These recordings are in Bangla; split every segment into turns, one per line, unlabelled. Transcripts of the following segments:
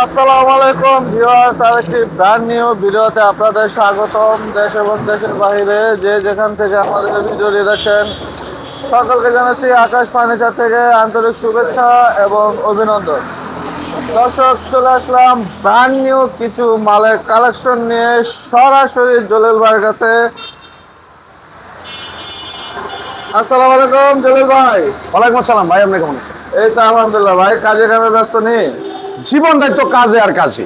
আসসালামু আলাইকুম ভিউয়ার্স, আরেকটি ব্র্যান্ড নিউ ভিডিওতে আপনাদের স্বাগতম। দেশ এবং দেশের বাইরে যে যেখান থেকে আমাদের ভিডিওটি দেখেন, সকলকে জানাচ্ছি আকাশ ফার্নিচার থেকে আন্তরিক শুভেচ্ছা এবং অভিনন্দন। দর্শক, চলে আসলাম ব্র্যান্ড নিউ কিছু মালের কালেকশন নিয়ে সরাসরি জলিল ভাইয়ের কাছে। আসসালামু আলাইকুম জলিল ভাই।
ওয়ালাইকুম আসসালাম ভাই, আপনি কেমন আছেন?
এই তো আলহামদুলিল্লাহ ভাই, কাজে কামে ব্যস্ত নেই?
জীবনটাই তো কাজে আর কাজে,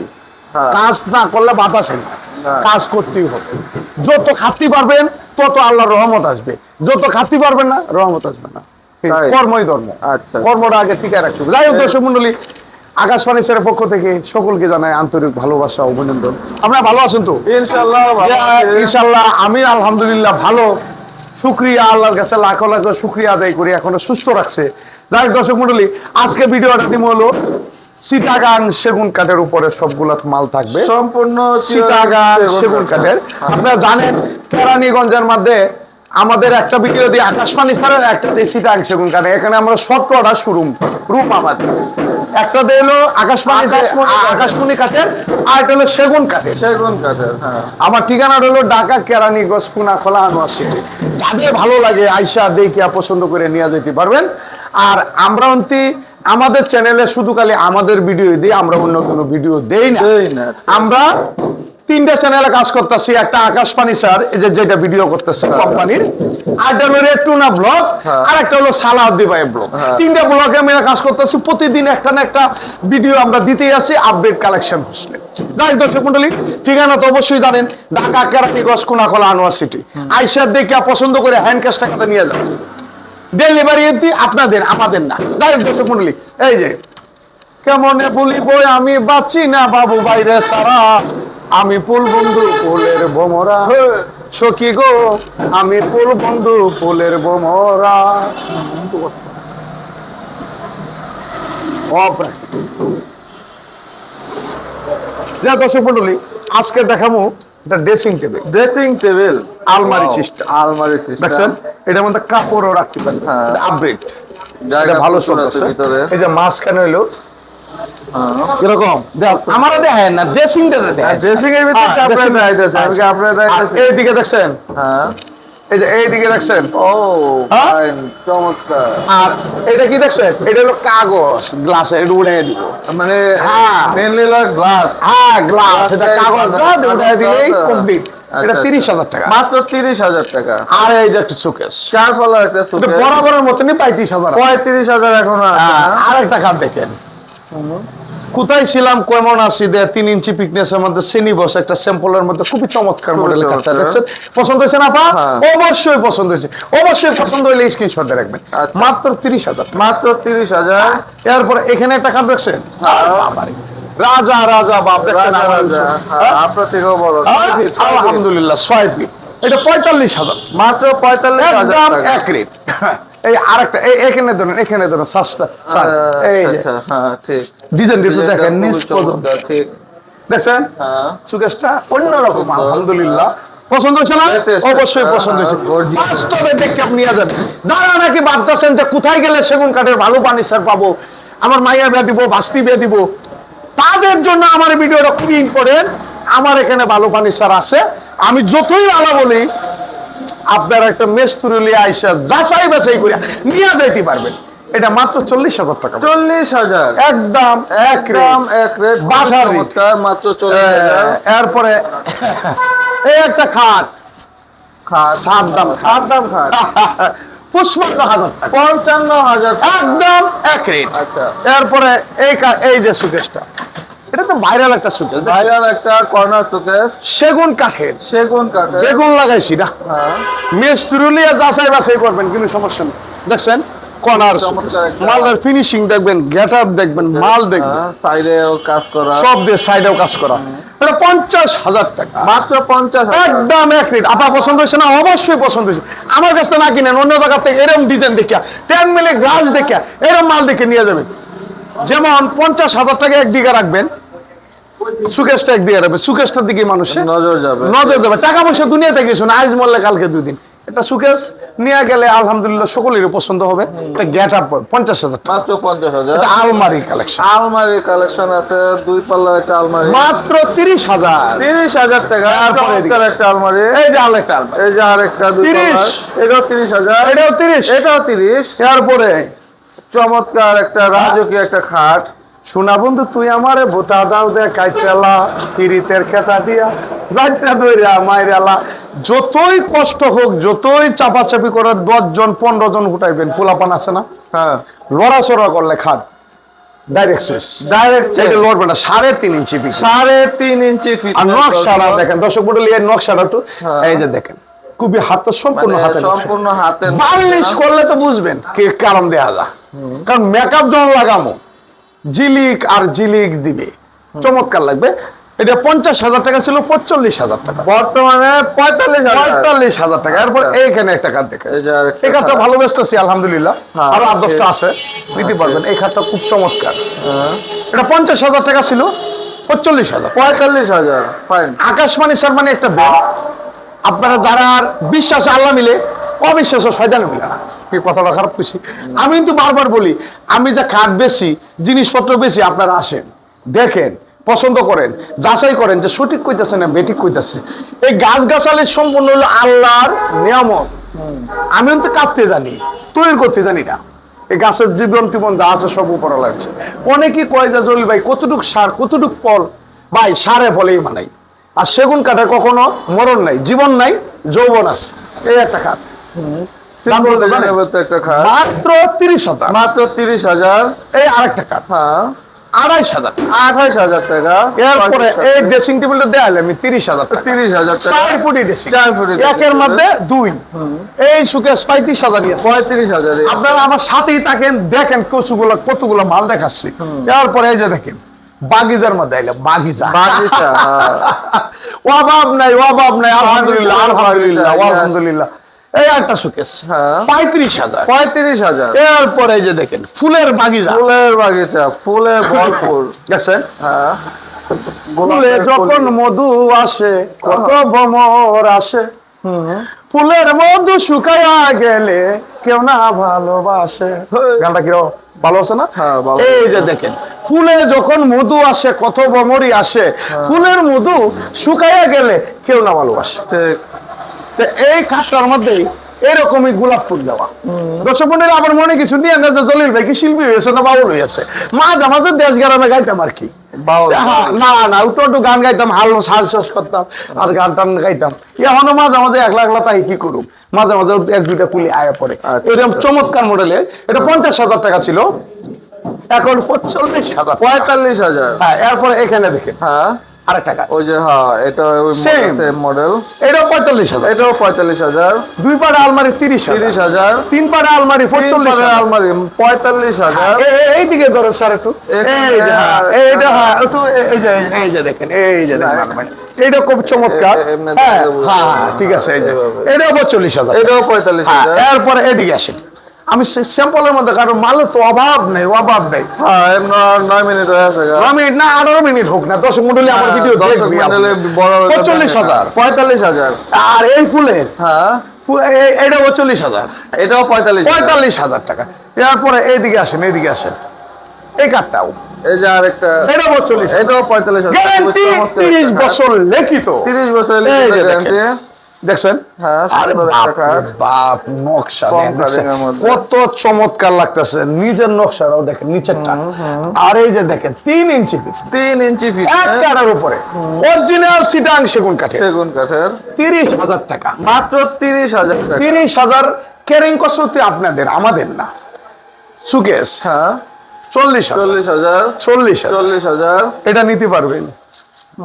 কাজ না করলে বাতাসে না, কাজ করতেই হবে। যত খাটতে পারবেন তত আল্লাহর রহমত আসবে, যত খাটতে পারবেন না রহমত আসবে না।
তাই?
কর্মই ধর্ম।
আচ্ছা।
কর্মটা আগে টিকায় রাখতে হবে। যাই হোক দর্শক মন্ডলী, আকাশ ফার্নিচারের পক্ষ থেকে সকলকে জানাই আন্তরিক ভালোবাসা অভিনন্দন। আপনারা ভালো আছেন তো?
ইনশাআল্লাহ ভালো আছি।
ইনশাআল্লাহ আমি আলহামদুলিল্লাহ ভালো। শুকরিয়া আল্লাহর কাছে লাখো লাখো শুকরিয়া আদায় করি, এখনো সুস্থ রাখছে। যাই হোক দর্শক মন্ডলী, আজকে ভিডিওটা দিম হলো চিটাগাং সেগুন কাঠের উপরে সবগুলো মাল থাকবে,
সম্পূর্ণ
চিটাগাং সেগুন কাঠের। আপনারা জানেন কেরানীগঞ্জের মধ্যে আমাদের একটা ভিডিও দিয়ে আকাশ ফার্নিচারের, একটা দিয়ে চিটাগাং সেগুন কাঠে। এখানে আমরা 17টা শোরুম রূপ আমাদের, একটা দিয়ে হলো আকাশমণি কাঠের, আর একটা হলো সেগুন কাঠের।
সেগুন কাঠের, হ্যাঁ।
আমার ঠিকানাটা হলো ঢাকা কেরানীগঞ্জ কোনাখোলা আনোয়ার সিটি। যাদের ভালো লাগে আইসা দেখিয়া পছন্দ করে নিয়ে যেতে পারবেন। আর আমরা আমাদের চ্যানেলে শুধু খালি আমাদের ভিডিও দিই, আমরা অন্য কোনো ভিডিও দেই না। আমরা 3টা চ্যানেলে কাজ করতেছি। একটা আকাশ ফার্নিচার, এই যে যেটা ভিডিও করতেছে কোম্পানির, আরেকটা হলো রেটুনা ব্লগ, আর একটা হলো সালাউদ্দিন ভাই ব্লগ। 3টা ব্লগে আমরা কাজ করতেছি। প্রতিদিন একটা না একটা ভিডিও আমরা দিতেই আছি, আপডেট কালেকশন হচ্ছে। যাই দর্শক মন্ডলী, ঠিকানা তো অবশ্যই জানেন, ঢাকা কেরানীগঞ্জ কোনাখোলা আনোয়ার সিটি। আইসা দেখে পছন্দ করে হ্যান্ড ক্যাশ টাকাটা নিয়ে যাবেন। ডেলিভারি আপনাদের, আমাদের না। যাই দর্শক মন্ডলী, এই যে কেমনে বলিব আমি বাঁচি না বাবু বাইরে সারা, আমি পুল বন্ধু পুলের বোমরা, সখী গো আমি পুল বন্ধু পুলের বোমরা। যা দর্শক মন্ডলী, আজকে দেখাবো এটা ড্রেসিং টেবিল।
ড্রেসিং টেবিল,
আলমারি সিস্টেম।
আলমারি সিস্টেম
দেখছেন, এটার মধ্যে কাপড়ও রাখতে পারেন। আপডেট,
জায়গা
ভালো
প্রচুর আছে
চলতেছে।
ভিতরে।
এই যে মাঝখানে হইলো এরকম, আমারও দেখায় না, ড্রেসিংটা দেখায়।
ড্রেসিং এর ভিতরে আপনারা দেখাইতেছেন, আমি কি আপনারা দেখাইতেছি?
এইদিকে দেখছেন,
হ্যাঁ।
এই যে এইদিকে দেখছেন,
ও ফাইন, চমৎকার।
আর এটা কি দেখছেন, এটা হলো কাগজ গ্লাসে, এটা উড়াই দিব।
মানে
হ্যাঁ,
মেনলি হলো গ্লাস।
হ্যাঁ গ্লাস, এটা কাগজ উড়াই দিলেই কমপ্লিট। এটা 30,000 টাকা,
মাত্র 30,000 টাকা।
আর এই যে একটা শোকেস,
4 ফলার একটা
এটা বরাবরের মতনই 35,000।
35,000 এখন আছে।
আর একটা খাট দেখেন, কোথায় ছিলাম কেমন আছি দে 3 ইঞ্চি পিকনেসের মধ্যে শ্রেণী বসে একটা স্যাম্পলের মধ্যে খুবই চমৎকার মডেলের কাঠটা দেখছেন। পছন্দ হয়েছে না আপা? অবশ্যই পছন্দ হয়েছে, অবশ্যই পছন্দ হলে স্ক্রিনশট দিয়ে রাখবেন। মাত্র 30,000,
মাত্র 30,000।
এরপর এখানে একটা খাট দেখছেন, রাজা রাজা বাপ দেখছেন,
আপনার থেকেও বড়।
আলহামদুলিল্লাহ 6 ফিট, এটা 45,000,
মাত্র 45,000
একদম
টাকা।
এক রেট। এই আরেকটা, এখানে ধরুন, এখানে ধরুন সস্তা, এই যে
হ্যাঁ ঠিক,
ডিজাইন রিপোর্ট দেখেন, নিচ পর্যন্ত
ঠিক
দেখছেন, সুকেশটা অন্যরকম। আলহামদুলিল্লাহ পছন্দ হয়েছে না? অবশ্যই পছন্দ হয়েছে। বাস্তবে দেখে আপনি নিয়ে যাবেন। যারা নাকি ভাবতেছেন যে কোথায় গেলে সেগুন কাঠের ভালো ফার্নিচার পাবো, আমার মাইয়া বিয়া দিব, বাস্তি বিয়া দিব, তাদের জন্য আমার ভিডিওটা খুবই ইম্পর্টেন্ট। আমার এখানে ভালো ফার্নিচার আছে। আমি যতই আলা বলি, আপনারা একটা মেস্তুরি আইসা যাচাই বাছাই করে নিয়ে যাইতে পারবেন। এটা মাত্র 40,000 টাকা।
40,000
একদম এক
রেট
বাজার
চমৎকার, মাত্র 40,000।
এরপরে এই একটা খাট, সাত দাম খাট, 55,000 টাকা,
55,000
একদম এক রেট।
আচ্ছা,
এরপরে এই যে সুকেশটা, এটা তো ভাইরাল একটা সুকেশ,
ভাইরাল একটা কর্নার শোকেস,
সেগুন কাঠের,
সেগুন কাঠের।
বেগুন লাগাইছি না,
হ্যাঁ,
মেস্তুরুলিয়া যাচাই বাছাই করবেন, কিন্তু সমস্যা নেই। দেখছেন কর্নার মালদার ফিনিশিং দেখবেন, গেটআপ দেখবেন, মাল দেখবেন,
সাইডেও কাজ করা,
সব দিয়ে সাইডেও কাজ করা। এটা 50,000 টাকা,
মাত্র 50,000।
একদম এক রেট। আপনার পছন্দ হয়েছে না? অবশ্যই পছন্দ হয়েছে। আমার কাছ থেকে না কিনেন, অন্য জায়গা থেকে এরকম ডিজাইন দেখিয়া, 10 মিলি গ্লাস দেখিয়া, এরকম মাল দেখে নিয়ে যাবেন। যেমন 50,000 টাকা একদিকে রাখবেন, সুকেশটা একদিকে রাখবেন, সুকেশটার দিকে মানুষের
নজর যাবে।
টাকা পয়সা দুনিয়াতে কিছু না, আজ মরলে কালকে 2 দিন। এটা সুকেস নিয়ে গেলে আলহামদুলিল্লাহ সকলেরই পছন্দ হবে। এটা গেট আপ 50,000 টাকা,
মাত্র 50,000।
এটা আলমারি কালেকশন,
আলমারির কালেকশন আছে, 2 পাল্লার একটা আলমারি
মাত্র 30,000।
30,000 টাকা।
তারপরে
চমৎকার একটা আলমারি।
এই যে আরেকটা আলমারি,
এই যে আরেকটা 2
30,
পাল্লার, এটাও 30,000।
এটাও 30,
এটাও 30।
এরপরে
চমৎকার একটা রাজকীয় একটা খাট।
শোনা বন্ধু তুই আমারে বোতা দাও দে কাইতেলা পিরিতের খেতা দিয়া যাইতা দইরা মাইরালা। যতই কষ্ট হোক, যতই চাপাচাপি করে 10 জন 15 জন উঠাইবেন, পোলাপান আছে না,
হ্যাঁ,
লড়াচড়া করলে খাট ডাইরেক্ট শেষ।
ডাইরেক্ট
এটা লড়বে না, 3.5 ইঞ্চি পিস,
3.5 ইঞ্চি ফিট।
আর নকশাটা দেখেন দর্শক মন্ডলী, এই নকশাটা একটু এই যে দেখেন, খুবই হাতে সম্পূর্ণ হাতে
সম্পূর্ণ হাতে
বার্নিশ করলে তো বুঝবেন কি কারণ দেয়া যা, কারণ মেকআপ যখন লাগামো জিলিক আর জিলিক দিবে, চমৎকার লাগবে। এটা 50,000 টাকা ছিল, 45,000 টাকা,
বর্তমানে 45,000।
45,000 টাকা। এরপর এইখানে একটা কাঠ দেখেন,
এই যে আরেকটা
এই খাটটা ভালো বেচতেছি আলহামদুলিল্লাহ,
হ্যাঁ,
আরো 8-10টা আছে, নিতে পারবেন। এই খাটটা খুব চমৎকার,
হ্যাঁ,
এটা 50,000 টাকা ছিল, 45,000।
45,000। ফাইন।
আকাশবাণী স্যার মানে একটা ব্যাংক, আপনারা যারা আর বিশ্বাসে আল্লাহ মিলে, অবিশ্বাসে শয়তানে মিলে না। এই কথাটা খারাপ খুশি, আমি কিন্তু বারবার বলি, আমি যা খাট বেশি, জিনিসপত্র বেশি, আপনারা আসেন, দেখেন, পছন্দ করেন, যাচাই করেন যে সঠিক কইতাছে না বেঠিক কইতাছে। এই গাছগাছালি সম্পূর্ণ হলো আল্লাহর নিয়ামত। আমি তো কাটতে জানি, তৈরি করতে জানি না। এই গাছের জীবন টিবন যা আছে সব উপরে লাগছে। অনেকেই কয় যে জলিল ভাই কতটুক সার কতটুক ফল, ভাই সারে ফলেই মানাই। আর সেগুন কাঠে কখনো মরণ নাই, জীবন নাই, যৌবন আছে। এই একটা খাট
একটা খাট
মাত্র 30,000।
মাত্র 30,000।
এই আরেকটা কাঠ
হ্যাঁ,
28,000।
28,000 টাকা।
এরপরে এই ড্রেসিং টেবিলটা দেয়ালে আমি 30,000 টাকা।
30,000 টাকা।
4 ফুটি ড্রেসিং,
4 ফুটি
একের মধ্যে 2। এই সুকেশ 35,000 আছে।
35,000।
আপনারা আমার সাথেই থাকেন, দেখেন কতগুলো মাল দেখাচ্ছি। এরপরে এই যে দেখেন বাগিজার মধ্যে আইলাম, বাগিজা
বাগিচা, হ্যাঁ।
অভাব নাই, অভাব নাই, আলহামদুলিল্লাহ, আলহামদুলিল্লাহ,
Yes.
আলহামদুলিল্লাহ। এই একটা সুকেশ,
হ্যাঁ।
35,000।
35,000।
এরপরে এই যে দেখেন ফুলের বাগিচা,
ফুলের বাগিচা, ফুলে ভরপুর।
দেখছেন
হ্যাঁ,
ফুলে যখন মধু আসে কত ভ্রমর আসে, ফুলের মধু শুকায়া গেলে কেউ না ভালোবাসে। গানটা কিরকম ভালো আছে না?
হ্যাঁ, ভালো।
এই যে দেখেন ফুলে যখন মধু আসে কত ভ্রমরই আসে, ফুলের মধু শুকায়া গেলে কেউ না ভালোবাসে।
ঠিক।
তো এই খাটটার মধ্যেই এরকমই গোলাপ ফুল দেওয়া। দর্শক মন্ডলী আমার মনে কিছু নিয়ে না যে জলিল ভাই কি শিল্পী হয়েছে না বাউল হয়েছে, মাঝে মাঝে দেশ গ্রামে গাইতাম আর কি।
বাউল।
হ্যাঁ, না না একটু গান গাইতাম, হাল শেষ করতাম আর গান টান গাইতাম। এখনো মাঝে মাঝে একলা একলা তাই কি করুম, মাঝে মাঝে 1-2টা কুলি আয়া পড়ে।
আচ্ছা।
এরকম চমৎকার মডেলের, এটা 50,000 টাকা ছিল, এখন 45,000।
45,000।
হ্যাঁ, এরপরে এখানে দেখেন
হ্যাঁ,
আরেক টাকা,
ওই যে, হ্যাঁ, এটা ওই
Same.
Same model.
এটাও 45,000।
এটাও 45,000।
2 পাড়া আলমারি 30,000,
30,000।
3 পাড়া আলমারি 45,000।
আলমারি 45,000।
এইদিকে ধরো স্যার একটু,
এখানে,
এই যে হ্যাঁ, এইটা হ্যাঁ একটু এই যে দেখেন, এই যে দেখেন আলমারি। এইটা খুব চমৎকার।
এমনি
হ্যাঁ
দেখলে বুঝতে
হ্যাঁ
পারবেন।
ঠিক আছে, এই যে
এইভাবে।
এটাও 45,000।
এটাও 45,000।
এরপরে এদিকে আসেন, আমি স্যাম্পলের মধ্যে, কারণ মালের তো অভাব নেই, অভাব নেই।
হ্যাঁ, 9 মিনিট হয়ে আছে।
9 মিনিট না 18 মিনিট হোক না, দর্শক মন্ডলী আমার ভিডিও
দর্শক
দেখবে।
মণ্ডলী বড়
45,000।
45,000।
আর এই ফুলের
হ্যাঁ,
এটা 45,000।
এটাও 45,000।
45,000 টাকা। এরপরে এইদিকে আসেন, এইদিকে আসেন, এই কাঠটাও
এই যে আরেকটা,
এটা 45,000।
এটাও 45,000।
গ্যারান্টি 30 বছর লিখিত।
30 বছর
এই যে
গ্যারান্টি।
দেখছেন?
হ্যাঁ,
আরে
সুন্দর
বাপ
একটা কাঠ।
রে বাপ, নকশা
কম
দেখছেন?
কাঠের মধ্যে।
কত চমৎকার লাগতেছে, নিজের নকশাটাও দেখেন, নিচেরটা। আর এই যে দেখেন 3 ইঞ্চি পিস,
3 ইঞ্চি ফিট,
এক কাঠার উপরে অরিজিনাল সিটাং সেগুন কাঠের,
সেগুন কাঠের।
30,000 টাকা।
মাত্র 30,000 টাকা।
30,000 ক্যারিং কষ্ট আপনাদের, আমাদের না। সুকেশ
হ্যাঁ,
40,000।
40,000।
40,000
40,000।
এটা নিতে পারবেন।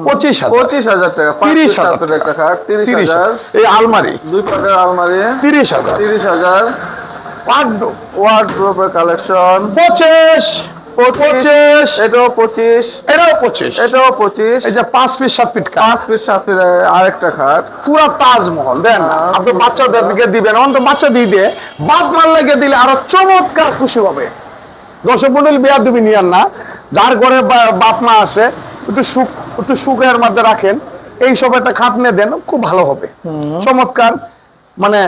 25,000।
25,000 টাকা।
30,000
30,000 একটা খাট। 30,000।
30,000। এই আলমারি
2 পাটের আলমারি
30,000।
30,000।
ওয়ার্ডরোব
ওয়ার্ডরোবের কালেকশন
25। 25।
এটাও 25।
এটাও 25।
এটাও 25।
এই যে 5 পিস 7 ফিট কাঠ,
5 পিস 7 পিস আরেকটা খাট।
পুরা তাজমহল দেন না।
হ্যাঁ।
আপনি বাচ্চাদেরকে দিবেন, অন্ত বাচ্চা দিয়ে বাপ মার লেগে দিলে আরো চমৎকার খুশি হবে। দর্শক মন্ডলী বিয়ার দিবি নিয়ান না, যার ঘরে বাপ মা আছে একটু সুখের মধ্যে রাখেন, এই সব একটা খাটনে দেন, খুব ভালো হবে। চমৎকার মানে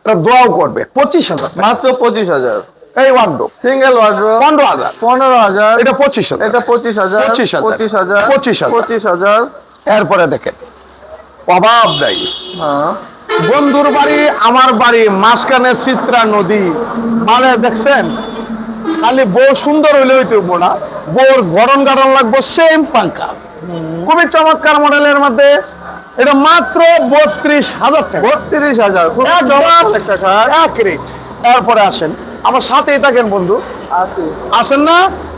এটা দোয়াও করবে 25,000
মাত্র 25,000।
এই ওয়ার্ডরোব
সিঙ্গেল ওয়ার্ডরোব
15,000
15,000।
এটা 25,000
এটা 25,000
25,000
25,000 25,000।
এরপরে দেখেন অভাব নাই,
হ্যাঁ
বন্ধুর বাড়ি আমার বাড়ি মাঝখানে চিত্রা নদী, মানে দেখছেন খালি বউ সুন্দর হইলে হইতে হইব না, বউর গরম গারম লাগবো সেম পাঙ্কা। খুবই চমৎকার মডেলের মধ্যে, এটা মাত্র 32,000 টাকা।
32,000 খুব
একদম
চমৎকার একটা খাট।
এক রেট। তারপরে আসেন আমার সাথেই থাকেন বন্ধু,
আসি
আসেন না?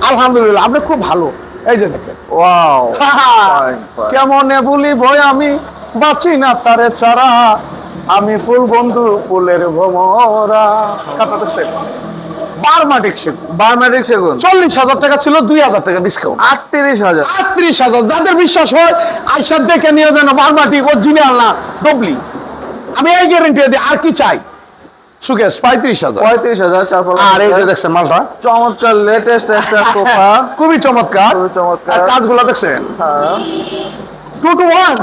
আলহামদুলিল্লাহ আপনি খুব ভালো। এই যে দেখেন
ওয়াও
কেমন বলি ভয় আমি বাঁচি না তারে ছাড়া, আমি ফুল বন্ধু ফুলের ভমরা। কথা দেখছেন বারমাটিক সেগুন,
বায়োমেট্রিক সেগুন
40,000 টাকা ছিল, 2,000 টাকা ডিসকাউন্ট,
38,000।
38,000। যাদের বিশ্বাস হয় আইসা দেখে নিয়ে যেন বারমাটিক অরিজিনাল না ডবলি, আমি এই গ্যারেন্টি দিই। আর কি চাই? সুকেশ 35,000।
35,000 চারপালা।
আর এই যে দেখছেন মালটা
চমৎকার লেটেস্ট একটা সোফা।
খুবই চমৎকার,
খুবই চমৎকার।
আর কাজগুলো দেখছেন
হ্যাঁ
2 to 1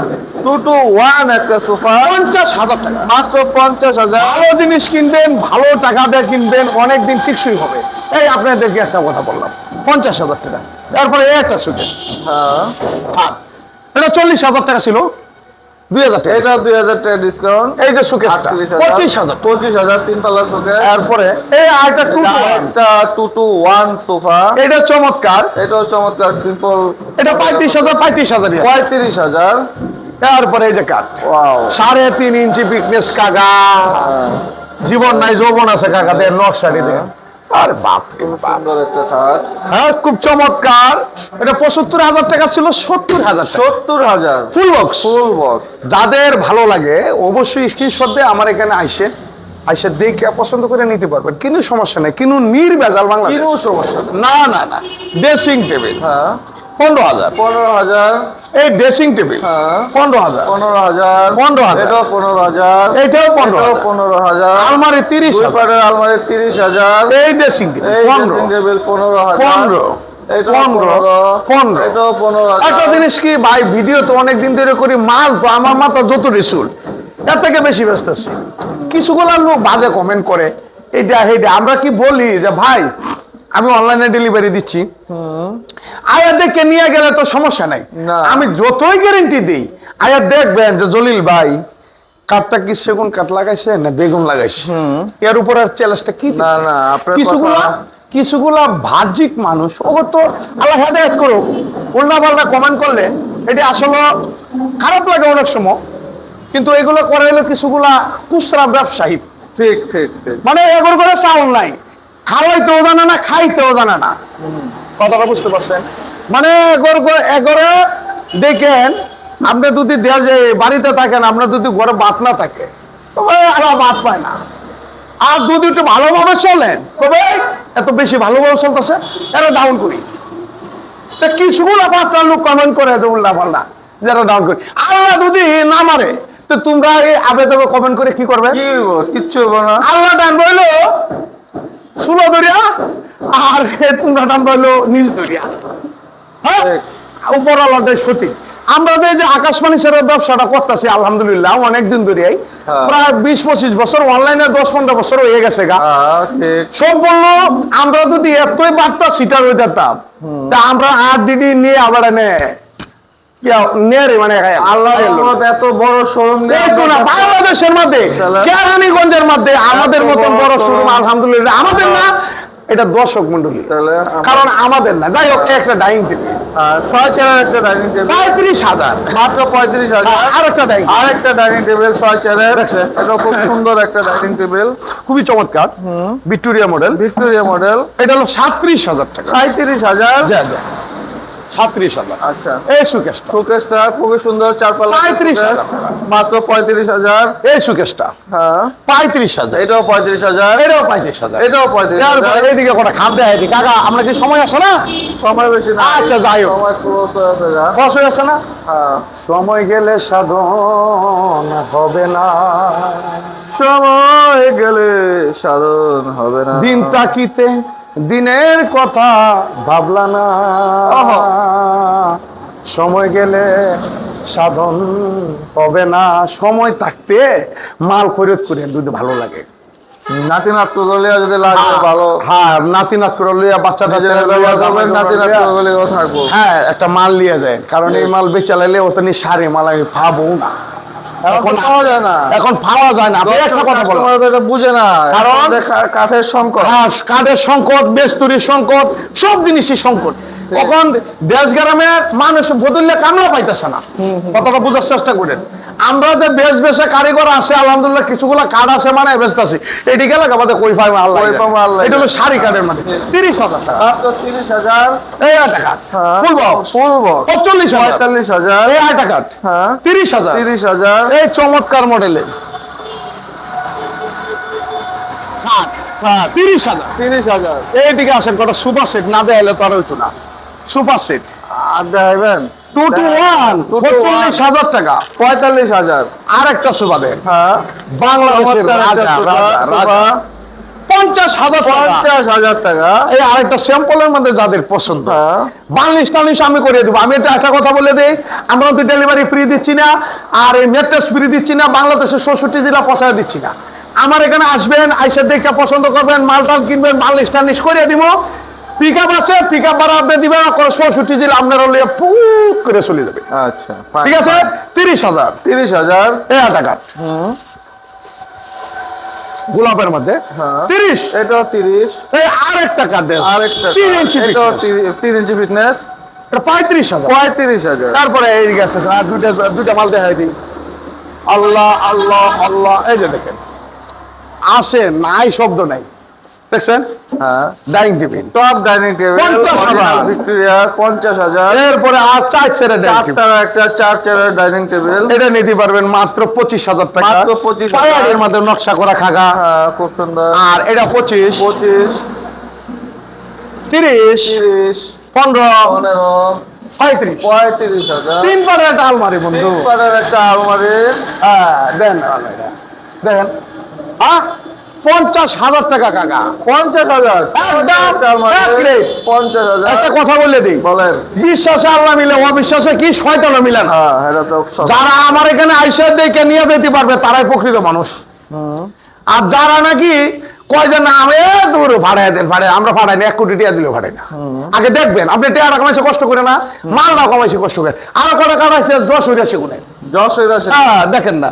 2 to 1 একটা সোফা
50,000 টাকা।
মাত্র 50,000।
ভালো জিনিস কিনবেন, ভালো টাকা দিয়ে কিনবেন, অনেকদিন টিকসই হবে। এই আপনাদেরকে একটা কথা বললাম 50,000 টাকা। তারপরে এই একটা সুকেশ,
হ্যাঁ
এটা 40,000 টাকা ছিল, 2,000 টাকা।
এটা 2,000 টাকা ডিসকাউন্ট।
এই যে সুকেশটা 25,000।
25,000 তিন পাল্লা সোফা।
তারপরে এই আরেকটা 2 to 1,
একটা 2 to 1 সোফা।
এটা চমৎকার,
এটাও চমৎকার সিম্পল।
এটা 35,000
35,000।
তারপরে এই যে কাঠ
ওয়াও
3.5 ইঞ্চি পিকনেস কাকা, জীবন নাই যৌবন আছে কাকাদের নকশাটি দেখেন। আর বাপ রে
খুব
বাপ,
সুন্দর একটা খাট।
হ্যাঁ খুব চমৎকার। এটা 75,000 টাকা ছিল, 70,000
70,000
ফুল বক্স।
Full box.
যাদের ভালো লাগে অবশ্যই স্ক্রিনশট দিয়ে আমার এখানে আইসে দেখে পছন্দ করে নিতে পারবেন, কিন্তু সমস্যা নেই, কিন্তু নির্ভেজাল বাংলা
কিনো সমস্যা
না না না। ড্রেসিং টেবিল
হ্যাঁ
15,000।
15,000।
এই ড্রেসিং টেবিল
হ্যাঁ
15,000।
15,000।
15,000।
এটাও 15,000।
এটাও 15,000।
15,000।
আলমারি
দুই
30,000।
পাটের আলমারি 30,000।
এই ড্রেসিং টেবিল
এই
15।
Dressing table 15,000।
15।
এটাও
15।
এটাও 15,000।
একটা জিনিস কি ভাই, ভিডিও তো অনেক দিন ধরে করি, মাল তো আমার মাথা যত রিসুল এর থেকে বেশি ব্যস্ত আছি। কিছুগুলো লোক বাজে কমেন্ট করে এটা হেটা, আমরা কি বলি যে ভাই আমি অনলাইনে ডেলিভারি দিচ্ছি, আয়া দেখে নিয়ে গেলে তো সমস্যা নাই,
না।
আমি যতই গ্যারেন্টি দিই আয়া দেখবেন যে জলিল ভাই কাঠটা কি সেগুন কাঠ লাগাইছে না বেগুন লাগাইছে, এর উপর আর চ্যালেঞ্জটা কি?
না না আপনার
কিছুগুলা কিছুগুলা বাহ্যিক মানুষ ও তো আল্লাহ হেদায়েত করো, উল্টা পাল্টা কমেন্ট করলে এটা আসলে খারাপ লাগে অনেক সময়, কিন্তু এগুলো করে হলো কিছুগুলা খুচরা ব্যবসায়ী,
ঠিক ঠিক ঠিক।
মানে এগুলো করে চাউল নাই, খাওয়াইতেও জানে না খাইতেও জানে না। কথাটা বুঝতে পারছেন? মানে এগরে দেখেন আপনি যদি দেয়া যে বাড়িতে থাকেন, আপনার যদি ঘরে ভাত না থাকে তবে আর ভাত পায় না, আর যদি একটু ভালোভাবে চলেন তবে এত বেশি ভালোভাবে চলতেছে এরা ডাউন করি, তা কিছুগুলো পাঁচটা লোক কমেন্ট করে এত উল্টা পাল্টা যারা ডাউন করি। আল্লাহ যদি না মারে তো তোমরা এই আবেদন কমেন্ট করে কি করবে?
কি হইব? কিচ্ছু হইব না।
আল্লাহ ডান রইলো সুলো দরিয়া, আর তোমরা ডান রইলো নিজ দরিয়া। হ্যাঁ
ঠিক।
উপর আল্লাহটাই সঠিক। আমরা যে আকাশবাণী সেবার ব্যবসাটা করতেছি আলহামদুলিল্লাহ অনেকদিন ধরেই,
হ্যাঁ।
প্রায় 20-25 বছর, অনলাইনে 10-15 বছর হয়ে গেছে গা।
হ্যাঁ ঠিক।
সব বললো আমরা যদি এতই বার্তা সিটার হয়ে যেতাম তা আমরা আর দিদি নিয়ে আবার মানে
আল্লাহ এত বড় শোরুম
বাংলাদেশের মধ্যে কেরানীগঞ্জের মধ্যে আমাদের মতন বড় শোরুম আলহামদুলিল্লাহ আমাদের না, এটা দর্শক মন্ডলী,
তাহলে
কারণ আমাদের না। যাই হোক একটা ডাইনিং টেবিল
6 চেয়ারের একটা ডাইনিং টেবিল
35,000
মাত্র 35,000।
আর একটা ডাইনিং,
আরেকটা ডাইনিং টেবিল 6 চেয়ারের, এটা খুব সুন্দর একটা ডাইনিং টেবিল,
খুবই চমৎকার, ভিক্টোরিয়া মডেল।
Victoria model.
এটা হলো 37,000 টাকা।
37,000।
যা যা 37,000।
আচ্ছা
এই সুকেশটা
শোকেসটা খুবই সুন্দর, চারপাল্লা
35,000
শোকেস, মাত্র 35,000।
এই সুকেশটা
হ্যাঁ
35,000।
এটাও 35,000।
এটাও 35,000।
এটাও 35,000।
এইদিকে কোনো খাপ দেয় কাকা, আমরা কি সময় আছে না?
সময় বেশি না।
আচ্ছা, যাই হোক।
সময় ক্লোজ হয়ে আছে যা।
কষ্ট হয়ে আছে না?
হ্যাঁ
সময় গেলে সাধন হবে না,
সময় গেলে সাধন হবে না।
দিন তাকিতে দিনের কথা ভাবলা না,
ওহো।
সময় গেলে সাধন হবে না। সময় থাকতে মাল খরিদ করে যদি ভালো লাগে,
নাতি নাতু গলিয়া যদি লাগে ভালো,
হ্যাঁ নাতি নাত করে লইয়া বাচ্চাটা
নাতি নাতু গলিও থাকবো।
হ্যাঁ একটা মাল নিয়ে যায়, কারণ এই মাল বেচা লাইলে ওতনি সারে মাল আমি পাবো না,
এখন পাওয়া যায় না,
এখন পাওয়া যায় না। আপনি একটা কথা বলো,
কাস্টমার এটা বুঝে না,
কারণ
কাঠের সংকট।
হ্যাঁ কাঠের সংকট, বেস্তরির সংকট, সব জিনিসই সংকট। এখন দেশ গ্রামের মানুষ বদললে কামলা পাইতেছে না, কথাটা বোঝার চেষ্টা করেন। আমরা যে বেশ বেশে কারিগর আছে আলহামদুলিল্লাহ, কিছুগুলা কাঠ আছে মানে বেচতেছি, এদিকে এলাকা বাদে কই পাই আল্লাহ, এটা হলো শাড়ি কাঠের মানে 30,000 টাকা,
মাত্র 30,000
এই টাকা ফুল বক্স, 45,000,
45,000
এই টাকা,
হ্যাঁ
30,000,
30,000
এই চমৎকার মডেলের 30,000,
30,000
এইদিকে আসেন কটা সুপার সেট না দেয়ালে তো আর হইতো না। সুপার সেট
আর দেখাইবেন
2 to 1 45,000 টাকা,
45,000
আর একটা সোফা দেন
হ্যাঁ
বাংলাদেশের রাজা, রাজা 50,000 টাকা,
50,000 টাকা।
এই আরেকটা স্যাম্পলের মধ্যে যাদের পছন্দ
হ্যাঁ।
বার্নিশ টার্নিশ আমি করে দেবো। আমি এটা একটা কথা বলে দিই, আমরা তো ডেলিভারি ফ্রি দিচ্ছি না, আর এই মেট্রেস ফ্রি দিচ্ছি না, বাংলাদেশের 64 জেলা পৌঁছায় দিচ্ছি না। আমার এখানে আসবেন, আইসা দেখে পছন্দ করবেন, মালটাল কিনবেন, বার্নিশ টার্নিশ করে দিব। পিক আপ আছে, পিক আপ ভাড়া আপনি দিবেন, 64 জেলা আপনার লিয়ে পুত করে চলে যাবে।
আচ্ছা
ঠিক আছে 30,000,
30,000
এই টাকা গোলাপের মধ্যে
হ্যাঁ
30,
এটাও 30,
এই আরেকটা কার্ড দেন
আরেকটা
3 ইঞ্চি,
এটাও 3 ইঞ্চি ফিটনেস,
এটা 35,000।
35,000
তারপরে এই গাছটা আর দুইটা মাল দেখাই দিই। আল্লাহ আল্লাহ আল্লাহ, এই যে দেখেন আসে নাই শব্দ নাই, দেখছেন
হ্যাঁ
dining table
top dining table
50,000
Victoria 50,000।
এরপরে আর 4 চেয়ারের ডাইনিং টেবিল,
চারটার একটা 4 চেয়ারের ডাইনিং টেবিল,
এটা নিতে পারবেন মাত্র 25,000 টাকা,
মাত্র 25,000
পায়ারের মধ্যে নকশা করা খাগা,
হ্যাঁ খুব সুন্দর।
আর এটা 25
25
30
30
15
15
35
35,000।
3 পারের একটা আলমারি বন্ধু,
পাড়ার একটা আলমারি
হ্যাঁ দেন আলমারিটা দেখেন, 50,000 টাকা কাকা,
50,000
একদম এক রেট।
50,000।
একটা কথা বলে দিই,
বলেন
বিশ্বাসে আল্লাহ মিলে, অবিশ্বাসে কি শয়তানও মিলে না।
হ্যাঁ এটা তো সব।
যারা আমার এখানে আইসা দেখে নিয়ে যেতে পারবে তারাই প্রকৃত মানুষ, আর যারা নাকি কয় যে না আমি দূর ভাড়ায় দেন, ভাড়ায় আমরা ভাড়াই না, 1 কোটি টাকা দিলেও ভাড়াই না। আগে দেখবেন আপনি টাকা কমাইছে কষ্ট করে না, মালটা কমাইছে কষ্ট করে, আর কটা কামাইছে 10 গুণে, হ্যাঁ দেখেন না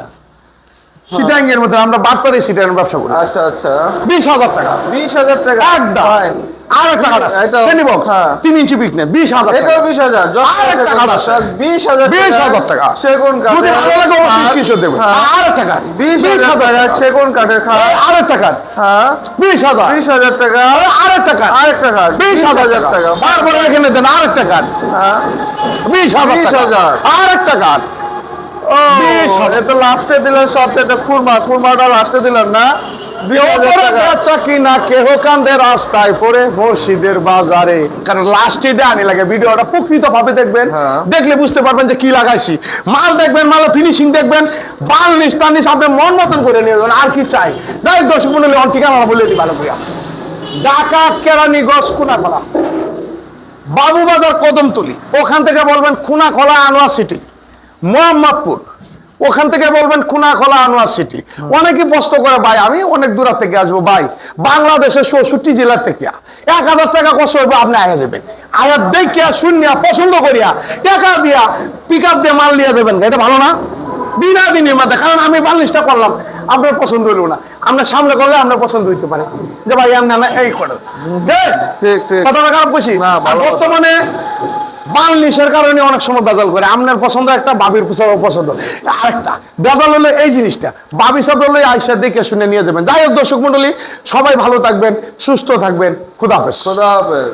সিটাঙ্গের মধ্যে আমরা বাদ পারি সিটাং ব্যবসা করি।
আচ্ছা আচ্ছা
20,000 টাকা,
20,000 টাকা
একদম।
Fine।
আর একটা কাঠ আছে
এটাও-
শ্রেণী বক্স,
হ্যাঁ।
3 ইঞ্চি পিকনে 20,000
এটাও
টাকা।
20,000
আর একটা কাঠ আছে
20,000
20,000 টাকা।
সেগুন কাঠ,
যদি ভালো লাগে অবশ্যই স্ক্রিনশট দেবেন।
হ্যাঁ।
আর একটা কাঠ
20,000 টাকা সেগুন কাঠের খাট।
আর একটা কাঠ
হ্যাঁ
20,000,
20,000 টাকা
আর একটা কাঠ
আরেকটা খাট
20,000 টাকা। তারপরে এখানে দেন আর একটা কাঠ
হ্যাঁ
20,000 টাকা।
20,000
আর একটা কাঠ
ও
20,000
এটা লাস্টে দিলেন সবচেয়ে খুরমাটা লাস্টে দিলেন না 20,000
ওপরে
টাকা।
বেচা কিনা কেহ কান্দে রাস্তায় পরে মসজিদের বাজারে, কারণ লাস্টে দেওয়া লাগে। ভিডিওটা প্রকৃত ভাবে দেখবেন,
হ্যাঁ।
দেখলে বুঝতে পারবেন যে কি লাগাইছি। মাল দেখবেন, মাল ফিনিশিং দেখবেন, বার্নিশ টার্নিশ আপনি মন মতন করে নিয়ে যাবেন। আর কি চাই যাই দর্শক মন্ডলী ঠিকানা বলে দিই ভালো করে, ঢাকা কেরানীগঞ্জ কোনাখলা বাবুবাজার কদমতলি, ওখান থেকে বলবেন খুনাখলা আনোয়ার সিটি, মোহাম্মদপুর ওখান থেকে বলবেন খুনাখলা আনোয়ার সিটি। অনেকে প্রশ্ন করে ভাই আমি অনেক দূর থেকে আসবো, ভাই বাংলাদেশের 64 জেলা থেকে 1,000 টাকা কষ্ট হবে, আপনি আগে দেবেন, আগে দেখিয়া শুনিয়া পছন্দ করিয়া টাকা দিয়া পিক আপ দিয়ে মাল নিয়ে দেবেন। এটা ভালো না? বিনা বিনিময়ে, কারণ আমি বার্নিশটা করলাম আপনার পছন্দ হইল না, আপনার সামনে করলে আপনার পছন্দ হইতে পারে যে ভাই আমি না এই করে
ঠিক ঠিক
কথাটা খারাপ কইছি
না, ভালো কথা।
বর্তমানে বার্নিশের কারণে অনেক সময় বেজাল করে। আপনার পছন্দ একটা, বাবির পছন্দ আরেকটা। বেজাল হলো এই জিনিসটা, বাবি সব হলো আইসা দেখে শুনে নিয়ে যাবেন। যাই হোক দর্শক মন্ডলী সবাই ভালো থাকবেন, সুস্থ থাকবেন, খুদা হাফেজ।
খোদা হাফেজ।